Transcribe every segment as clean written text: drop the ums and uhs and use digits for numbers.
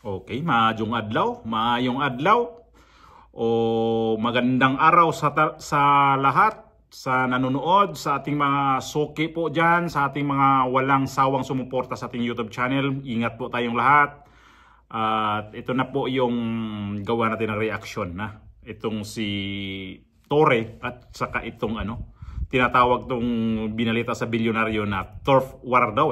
Okay, maayong adlaw o magandang araw sa lahat, sa nanonood, sa ating mga soki po dyan, sa ating mga walang sawang sumuporta sa ating YouTube channel. Ingat po tayong lahat. At ito na po yung gawa natin ng reaction na. Itong si Torre at saka itong tinatawag tong binalita sa bilyonaryo na turf war daw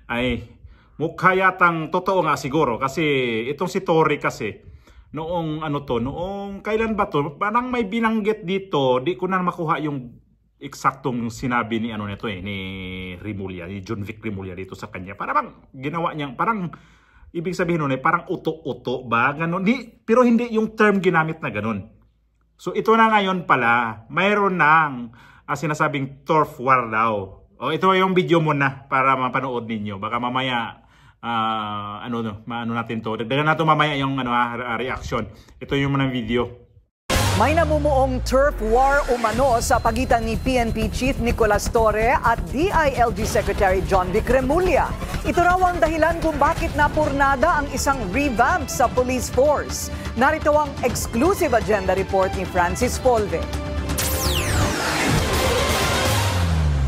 ay mukha yatang totoo nga siguro kasi itong si Torre kasi noong noong kailan ba to? Parang may binanggit dito, di ko na makuha yung eksaktong sinabi ni nito ni Remulla, ni John Vic Remulla dito sa kanya. Parang ginawa niyang parang ibig sabihin nun parang uto-uto ba ganun. Pero hindi yung term ginamit na ganun. So ito na ngayon pala, mayroon nang sinasabing turf war daw. O ito yung video muna para mapanood ninyo. Baka mamaya maano natin to. Dagdagan natin mamaya yung reaction. Ito yung mga video. May namumuong turf war umano sa pagitan ni PNP Chief Nicolas Torre at DILG Secretary John Vic Remulla. Ito raw ang dahilan kung bakit napurnada ang isang revamp sa police force. Narito ang exclusive agenda report ni Francis Polve.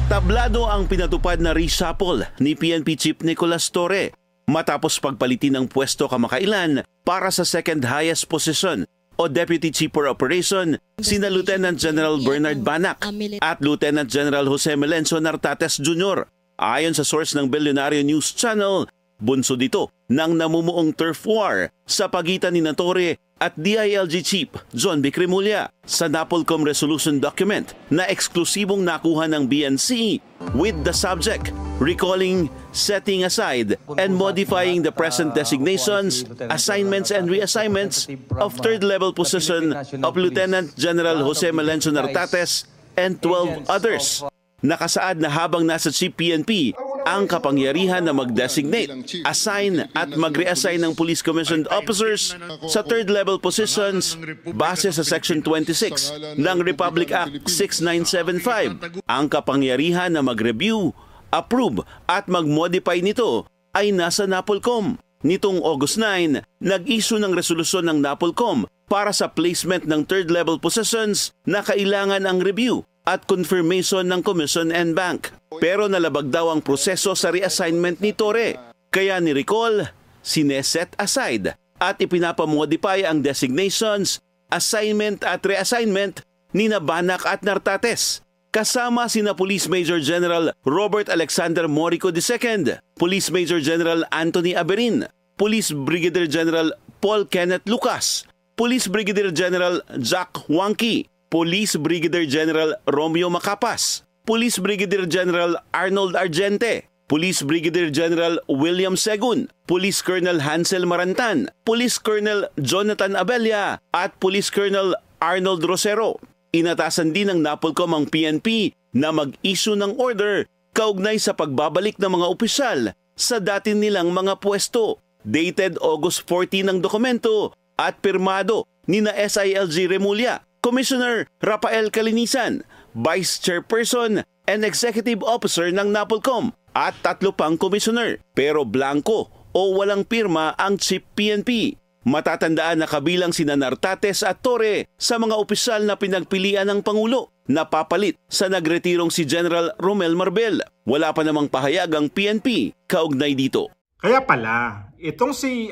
Tablado ang pinatupad na reshuffle ni PNP Chief Nicolas Torre matapos pagpalitin ng pwesto kamakailan para sa second highest position o Deputy Chief for Operation sina Lieutenant General Bernard Banac at Lieutenant General Jose Melencio Nartates Jr. Ayon sa source ng Bilyonaryo News Channel, bunso dito ng namumuong turf war sa pagitan ni Torre at DILG Chief John Vic Remulla sa NAPOLCOM resolution document na eksklusibong nakuha ng BNC with the subject recalling, setting aside, and modifying the present designations, assignments, and reassignments of third-level position of Lieutenant General Jose Melencio Nartates and 12 others. Nakasaad na habang nasa Chief PNP ang kapangyarihan na mag-designate, assign at mag-reassign ng police commissioned officers sa third-level positions base sa Section 26 ng Republic Act 6975. Ang kapangyarihan na mag-review, approve at mag-modify nito ay nasa NAPOLCOM. Nitong August 9, nag-issue ng resolusyon ng NAPOLCOM para sa placement ng third-level positions na kailangan ang review at confirmation ng Commission and Bank. Pero nalabag daw ang proseso sa reassignment ni Torre. Kaya ni-recall, sineset aside at ipinapamodify ang designations, assignment at reassignment ni Banac at Nartates. Kasama sina Police Major General Robert Alexander Morico II, Police Major General Anthony Aberin, Police Brigadier General Paul Kenneth Lucas, Police Brigadier General Jack Wanky, Police Brigadier General Romeo Macapas, Police Brigadier General Arnold Argente, Police Brigadier General William Segun, Police Colonel Hansel Marantan, Police Colonel Jonathan Abella at Police Colonel Arnold Rosero. Inatasan din ng NAPOLCOM ang PNP na mag-issue ng order kaugnay sa pagbabalik ng mga opisyal sa dati nilang mga pwesto. Dated August 14 ang dokumento at pirmado ni SILG Remulla, Commissioner Rafael Calinisan, Vice Chairperson and Executive Officer ng NAPOLCOM at 3 pang Commissioner. Pero blanco o walang pirma ang Chief PNP. Matatandaan na kabilang sina Nartates at Torre sa mga opisyal na pinagpilian ng Pangulo na papalit sa nagretirong si General Romel Marbel. Wala pa namang pahayag ang PNP kaugnay dito. Kaya pala, itong si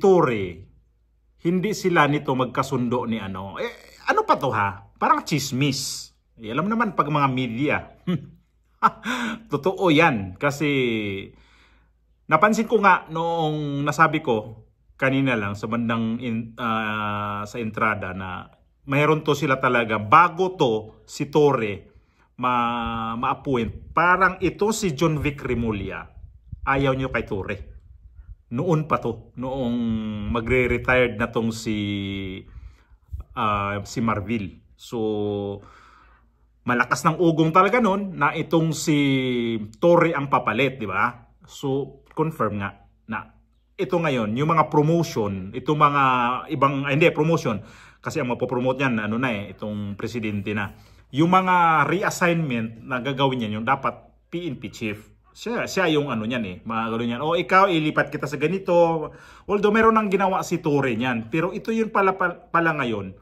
Torre, hindi sila nito magkasundo ni ano pa to ha? Parang chismis. Alam naman pag mga media. Totoo yan. Kasi napansin ko nga noong nasabi ko kanina lang sa bandang sa entrada na mayroon to sila talaga bago to si Torre ma-appoint. Parang ito si John Vic Remulla. Ayaw nyo kay Torre. Noon pa to. Noong magre-retired na tong si Marvil. So malakas ng ugong talaga nun na itong si Torre ang papalit, di ba? So confirm nga na ito ngayon, yung mga promotion, itong mga ibang, hindi, promotion, kasi ang mapopromote yan, itong presidente na. Yung mga reassignment na gagawin niya, yung dapat PNP chief. Siya yung ano niyan mga gano'n yan. O ikaw, ilipat kita sa ganito. Although meron nang ginawa si Torre niyan. Pero ito yun pala ngayon,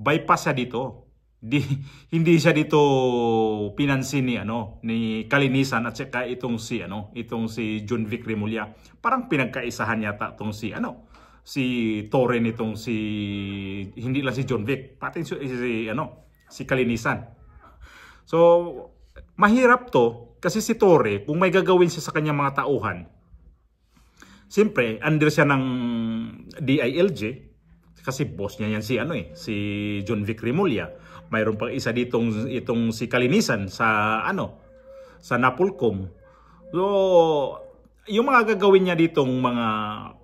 bypass siya dito. Hindi siya dito pinansin ni Kalinisan at saka itong si John Vic Remulla. Parang pinagkaisahan yata itong si Torre nitong hindi lang si John Vic, pati si Kalinisan. So, mahirap to. Kasi si Torre, kung may gagawin siya sa kanyang mga tauhan, siyempre, under siya ng DILG, kasi boss niya yan si John Vic Remulla. Mayroon pang isa itong si Kalinisan sa Napolcom. So, yung mga gagawin niya ditong mga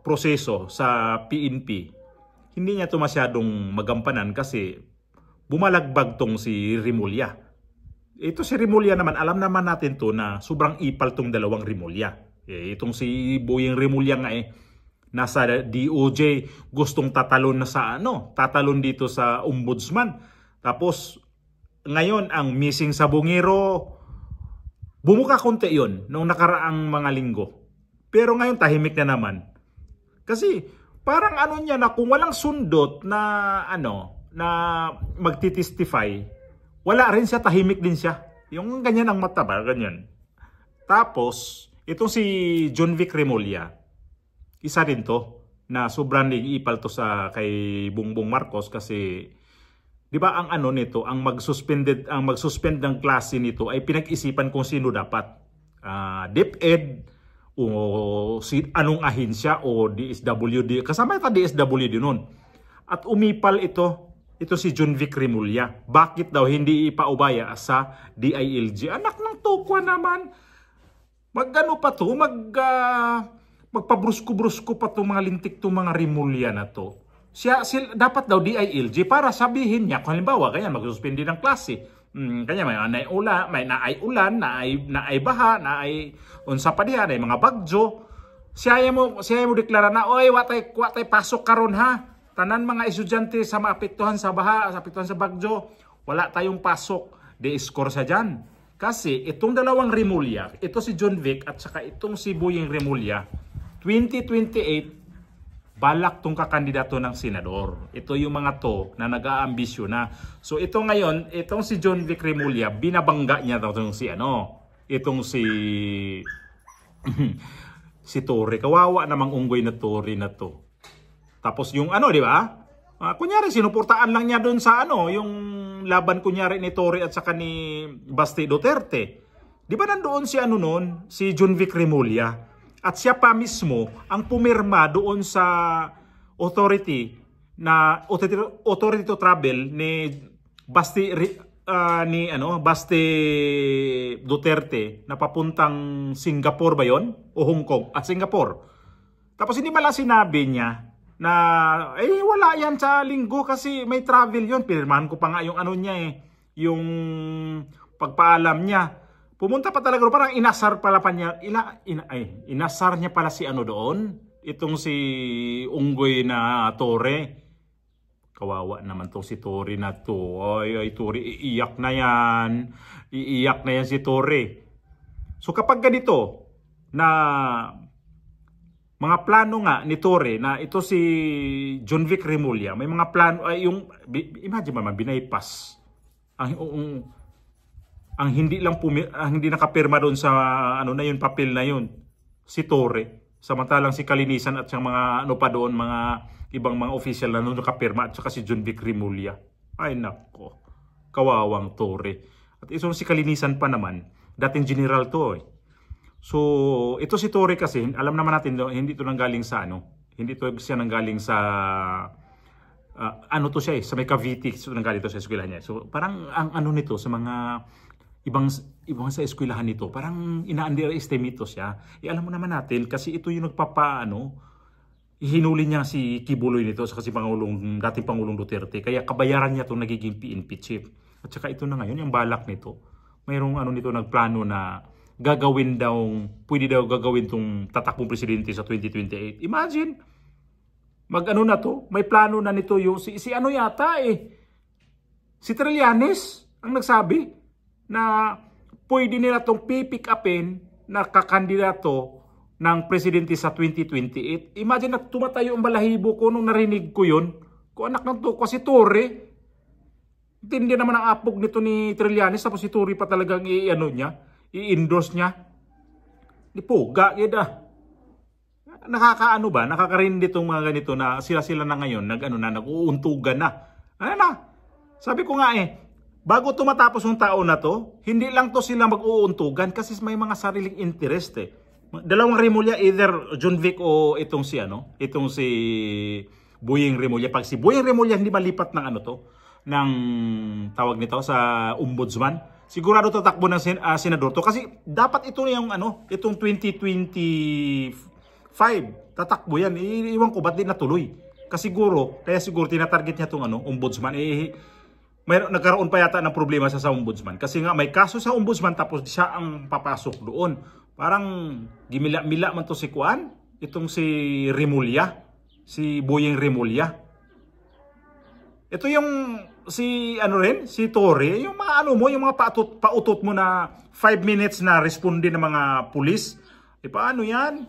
proseso sa PNP, hindi niya to masyadong magampanan kasi bumalagbag tong si Remulla. Ito si Remulla naman, alam naman natin to na sobrang ipal tong dalawang Remulla. Itong si Boyeng Remulla nga nasa DOJ, gustong tatalon na tatalon dito sa ombudsman. Tapos ngayon ang missing sa bungero, bumuka konti yon noong nakaraang mga linggo. Pero ngayon tahimik na naman. Kasi parang niya na kung walang sundot na na magti-testify, wala rin siya, tahimik din siya. Yung ganyan ang mata ba, ganyan. Tapos, itong si John Vic Remulla, isa din to, na sobrang nag-iipal to kay Bongbong Marcos kasi, di ba ang nito, ang mag-suspend ng klase nito ay pinag-isipan kung sino dapat. DepEd, o anong ahensya, o DSWD, kasama ito DSWD nun. At umipal ito si John Vic Remulla. Bakit daw hindi ipaubaya sa DILG? Anak ng tokwa naman. Magpabrusko-brusko pa to mga lintik to mga Remulla na to. Dapat daw DILG para sabihin niya, kung halimbawa, kaya magsuspindi ng klase. Kanya may naay ulan, naay baha, naay unsa pa diha, naay mga bagyo. Siya mo deklara na, oy, watay pasok karon ha. Tanan mga estudyante sa maapektuhan sa baha, sa apektuhan sa bagyo, wala tayong pasok. De-score sa dyan. Kasi itong dalawang Remulla, ito si John Vic at saka itong si Boyeng Remulla, 2028, balak tong kakandidato ng senador. Ito yung mga to na nag-aambisyon na. So ito ngayon, itong si John Vic Remulla, binabangga niya itong si Torre. Kawawa namang unggoy na Torre na to. Tapos yung di ba? Kunyari sinuportaan lang niya doon sa yung laban kunyari ni Torre at saka ni Basti Duterte. Di ba nandoon si John Vic Remulla at siya pa mismo ang pumirma doon sa authority to travel ni Basti Duterte na papuntang Singapore ba yon o Hong Kong at Singapore. Tapos hindi man lang sinabi niya na wala yan sa linggo kasi may travel yon. Pirmahan ko pa nga yung yung pagpaalam niya. Pumunta pa talaga, parang inasar pala pa niya. Inasar niya pala si doon. Itong si unggoy na Torre. Kawawa naman to si Torre na to. Ay Torre, iiyak na yan. Iiyak na yan si Torre. So kapag ganito na mga plano nga ni Torre na ito si John Vic Remulla, may mga plano imagine man binaypas ang hindi nakapirma doon sa yung papel na yun si Torre, samantalang si Kalinisan at siyang mga pa doon, mga ibang mga official na nakapirma at saka si John Vic Remulla. Ay nako, kawawang Torre. At isang si Kalinisan pa naman, dating general to So, ito si Torre kasi, alam naman natin, hindi ito nanggaling sa hindi ito siya nanggaling sa, to siya sa may Cavite, so nanggaling ito sa eskwelahan niya. So, parang ang nito, sa mga ibang sa eskwelahan nito, parang ina-underestimate ito siya. Alam mo naman natin, kasi ito yung hinuli niya si Kibuloy nito, sa kasi dating Pangulong Duterte, kaya kabayaran niya itong nagiging PNP chief. At saka ito na ngayon, yung balak nito, mayroong nito nagplano na, pwede daw gagawin tong tatakbong presidente sa 2028. Imagine, na to, may plano na nito yung, si Trillanes ang nagsabi na pwede nila tong pipick upin nakakandidato ng presidente sa 2028. Imagine na tumatayo ang balahibo ko nung narinig ko yun. Kung anak ng to, kasi Torre. Hindi naman ang apog nito ni Trillanes, tapos si Torre pa talagang i-endorse niya. Di puga, gida. Nakakaano ba? Nakakarindi itong mga ganito na sila-sila na ngayon, nag-uuntugan na. Ano na? Sabi ko nga bago tumatapos yung taon na to, hindi lang to sila mag-uuntugan kasi may mga sariling interest Dalawang Remulla, either John Vic o itong si Boyeng Remulla. Pag si Boyeng Remulla hindi malipat ng ng tawag nito sa ombudsman, sigurado tatakbo ng senador to kasi dapat ito yung itong 2025 tatakbo yan. Iwan ko ba't di natuloy. Kasi kaya siguro tinatarget niya itong ombudsman. Nagkaroon pa yata ng problema sa ombudsman. Kasi nga may kaso sa ombudsman tapos siya ang papasok doon. Parang gimila-mila man to si Kuan. Itong si Remulla. Si Boyeng Remulla. Ito yung si Torre. Yung mga yung mga pautot mo na 5 minutes na responde ng mga pulis. Paano yan?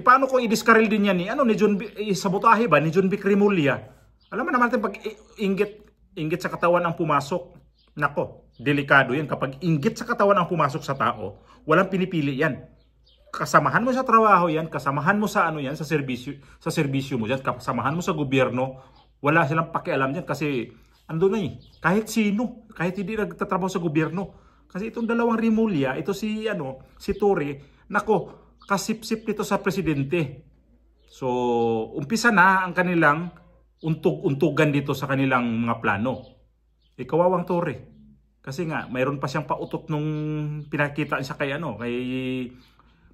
Paano kung i-discarrel din yan ni John sabotahe ba ni John Vic Remulla? Alam mo naman natin pag inggit sa katawan ang pumasok. Nako, delikado yan. Kapag inggit sa katawan ang pumasok sa tao, walang pinipili yan. Kasamahan mo sa trabaho yan, kasamahan mo sa sa serbisyo mo yan, kasamahan mo sa gobyerno, wala silang pakialam yan kasi ando na kahit sino, kahit hindi nagtatrabaho sa gobyerno. Kasi itong dalawang Remulla, ito si Torre, nako, kasipsip nito sa presidente. So, umpisa na ang kanilang untugan dito sa kanilang mga plano. Kawawang Torre. Kasi nga, mayroon pa siyang pautot nung pinakita siya kay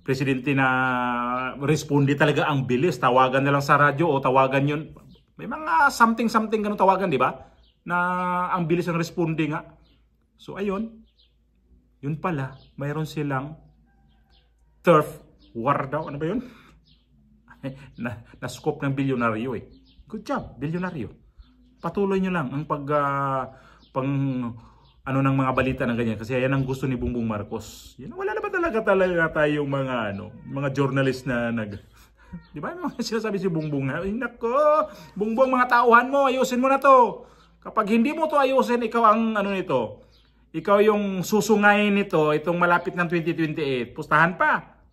presidente na responde talaga ang bilis. Tawagan na lang sa radyo o tawagan yun. May mga something ganun tawagan, di ba? Na ang bilis ang responde nga. So, ayun. Yun pala, mayroon silang turf war daw. Ano ba yun? Na-scope ng bilyonaryo Good job, bilyonaryo. Patuloy nyo lang ang ng mga balita ng ganyan kasi ayan ang gusto ni Bongbong Marcos. Wala na ba talaga tayong mga journalist na di ba? Sinasabi si Bongbong na, nako, Bongbong, mga tauhan mo, ayusin mo na to. Kapag hindi mo to ayusin, ikaw ang nito. Ikaw yung susungay nito, itong malapit ng 2028. Pustahan pa.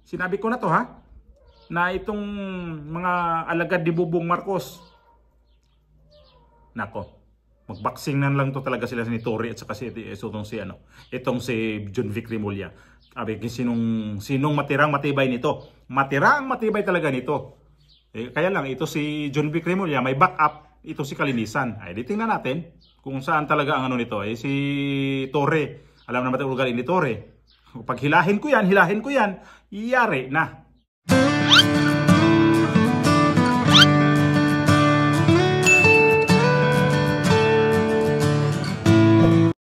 Sinabi ko na to na itong mga alagad ni Bongbong Marcos. Nako. Magboxing na lang to talaga sila ni Torre at saka itong si John Vic Remulla. Sabi, sinong matirang matibay nito? Matirang matibay talaga nito. Kaya lang, ito si John Vic Remulla, may backup, ito si Kalinisan. Tingnan natin kung saan talaga ang nito. Si Torre, alam naman ang ugali ni Torre. Pag hilahin ko yan, iyari na.